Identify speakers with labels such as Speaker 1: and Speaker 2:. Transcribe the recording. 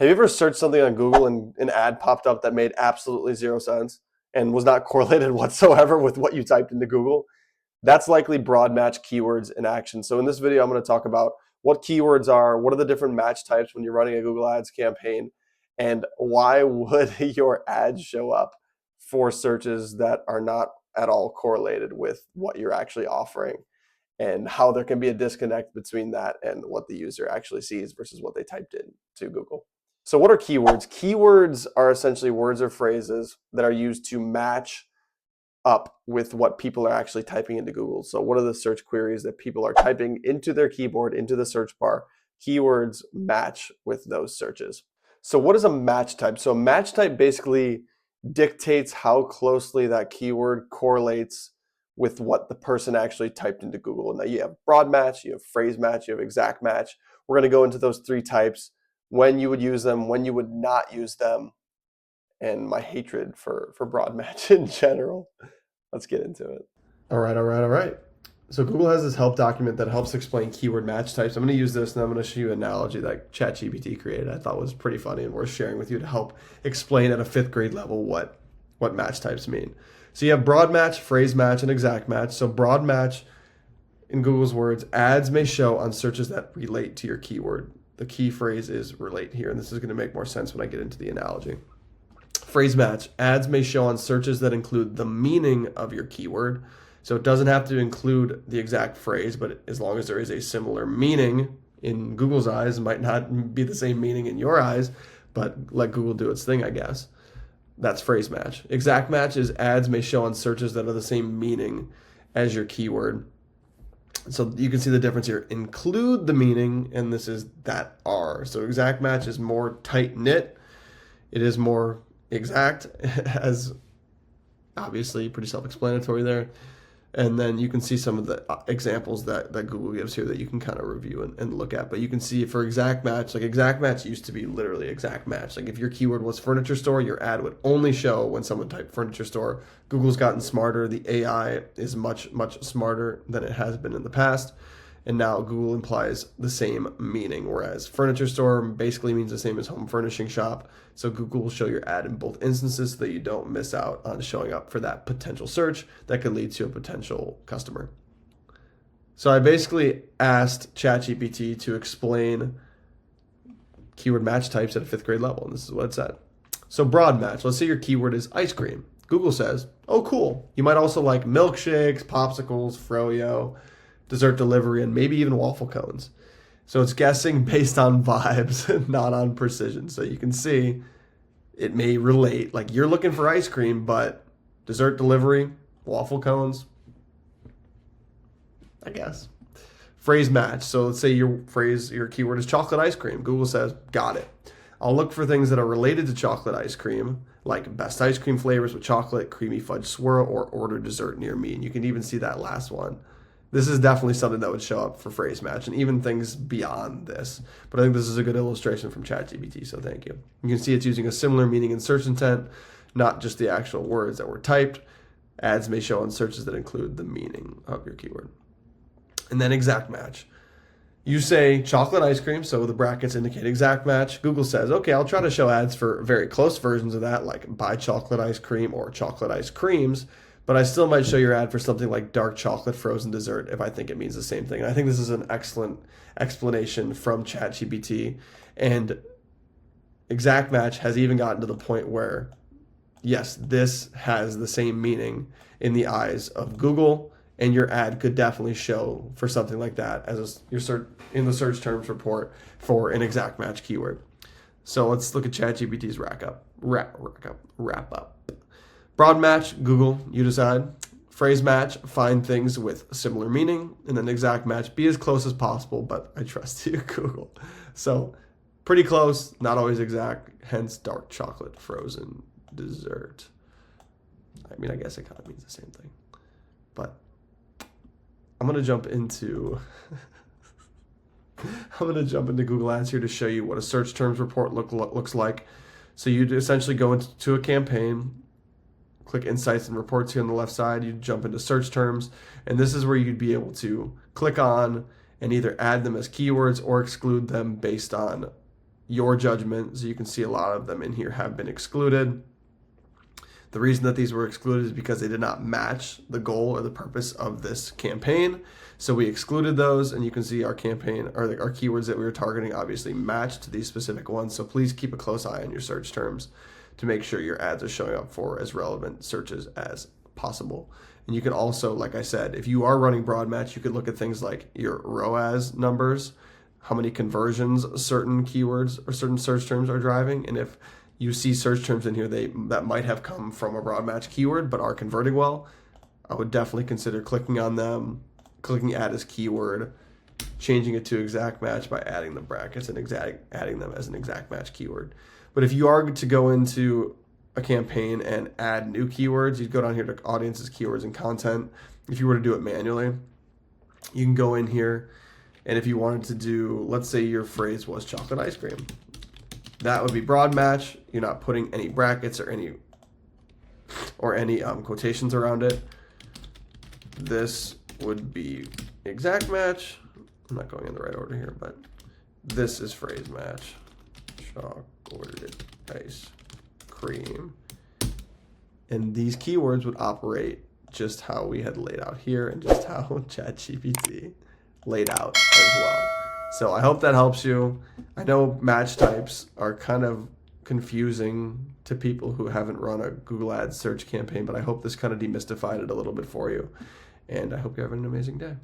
Speaker 1: Have you ever searched something on Google and an ad popped up that made absolutely zero sense and was not correlated whatsoever with what you typed into Google? That's likely broad match keywords in action. So in this video, I'm going to talk about what keywords are, what are the different match types when you're running a Google Ads campaign, and why would your ads show up for searches that are not at all correlated with what you're actually offering, and how there can be a disconnect between that and what the user actually sees versus what they typed in to Google. So what are keywords? Keywords are essentially words or phrases that are used to match up with what people are actually typing into Google. So what are the search queries that people are typing into their keyboard, into the search bar? Keywords match with those searches. So what is a match type? So a match type basically dictates how closely that keyword correlates with what the person actually typed into Google. Now you have broad match, you have phrase match, you have exact match. We're going to go into those three types, when you would use them, when you would not use them, and my hatred for broad match in general. Let's get into it. All right. So Google has this help document that helps explain keyword match types. I'm going to use this and I'm going to show you an analogy that ChatGPT created. I thought was pretty funny and worth sharing with you to help explain at a 5th grade level what match types mean. So you have broad match, phrase match, and exact match. So broad match, in Google's words, ads may show on searches that relate to your keyword. The key phrase is relate here, and this is going to make more sense when I get into the analogy. Phrase match, ads may show on searches that include the meaning of your keyword. So it doesn't have to include the exact phrase, but as long as there is a similar meaning in Google's eyes, it might not be the same meaning in your eyes, but let Google do its thing, I guess. That's phrase match. Exact match is ads may show on searches that are the same meaning as your keyword. So you can see the difference here. Include the meaning, and this is that are. So exact match is more tight knit. It is more exact, as obviously pretty self-explanatory there. And then you can see some of the examples that Google gives here that you can kind of review and look at. But you can see for exact match, like exact match used to be literally exact match. Like if your keyword was furniture store, your ad would only show when someone typed furniture store. Google's gotten smarter. The AI is much, much smarter than it has been in the past. And now Google implies the same meaning, whereas furniture store basically means the same as home furnishing shop. So Google will show your ad in both instances so that you don't miss out on showing up for that potential search that could lead to a potential customer. So I basically asked ChatGPT to explain keyword match types at a 5th grade level, and this is what it said. So broad match, let's say your keyword is ice cream. Google says, oh, cool. You might also like milkshakes, popsicles, froyo, dessert delivery, and maybe even waffle cones. So it's guessing based on vibes, not on precision. So you can see it may relate. Like you're looking for ice cream, but dessert delivery, waffle cones, I guess. Phrase match. So let's say your keyword is chocolate ice cream. Google says, got it. I'll look for things that are related to chocolate ice cream, like best ice cream flavors with chocolate, creamy fudge swirl, or order dessert near me. And you can even see that last one. This is definitely something that would show up for phrase match and even things beyond this. But I think this is a good illustration from ChatGPT, so thank you. You can see it's using a similar meaning in search intent, not just the actual words that were typed. Ads may show on searches that include the meaning of your keyword. And then exact match. You say chocolate ice cream, so the brackets indicate exact match. Google says, okay, I'll try to show ads for very close versions of that, like buy chocolate ice cream or chocolate ice creams. But I still might show your ad for something like dark chocolate frozen dessert if I think it means the same thing. And I think this is an excellent explanation from ChatGPT. And exact match has even gotten to the point where, yes, this has the same meaning in the eyes of Google, and your ad could definitely show for something like that as your search in the search terms report for an exact match keyword. So let's look at ChatGPT's wrap up. Broad match, Google, you decide. Phrase match, find things with similar meaning. And then exact match, be as close as possible, but I trust you, Google. So pretty close, not always exact, hence dark chocolate frozen dessert. I mean, I guess it kind of means the same thing. But I'm going to jump into Google Ads here to show you what a search terms report looks like. So you'd essentially go into a campaign, click Insights and Reports here on the left side. You jump into search terms, and this is where you'd be able to click on and either add them as keywords or exclude them based on your judgment. So you can see a lot of them in here have been excluded. The reason that these were excluded is because they did not match the goal or the purpose of this campaign. So we excluded those, and you can see our campaign, or our keywords that we were targeting obviously matched these specific ones. So please keep a close eye on your search terms to make sure your ads are showing up for as relevant searches as possible. And you can also, like I said, if you are running broad match, you could look at things like your ROAS numbers, how many conversions certain keywords or certain search terms are driving. And if you see search terms in here that might have come from a broad match keyword but are converting well, I would definitely consider clicking on them, clicking add as keyword, changing it to exact match by adding the brackets and adding them as an exact match keyword. But if you are to go into a campaign and add new keywords, you'd go down here to audiences, keywords, and content. If you were to do it manually, you can go in here, and if you wanted to do, let's say your phrase was chocolate ice cream, that would be broad match. You're not putting any brackets or any quotations around it. This would be exact match. I'm not going in the right order here, but this is phrase match. Chocolate ice cream. And these keywords would operate just how we had laid out here and just how ChatGPT laid out as well. So I hope that helps you. I know match types are kind of confusing to people who haven't run a Google Ads search campaign, but I hope this kind of demystified it a little bit for you. And I hope you have an amazing day.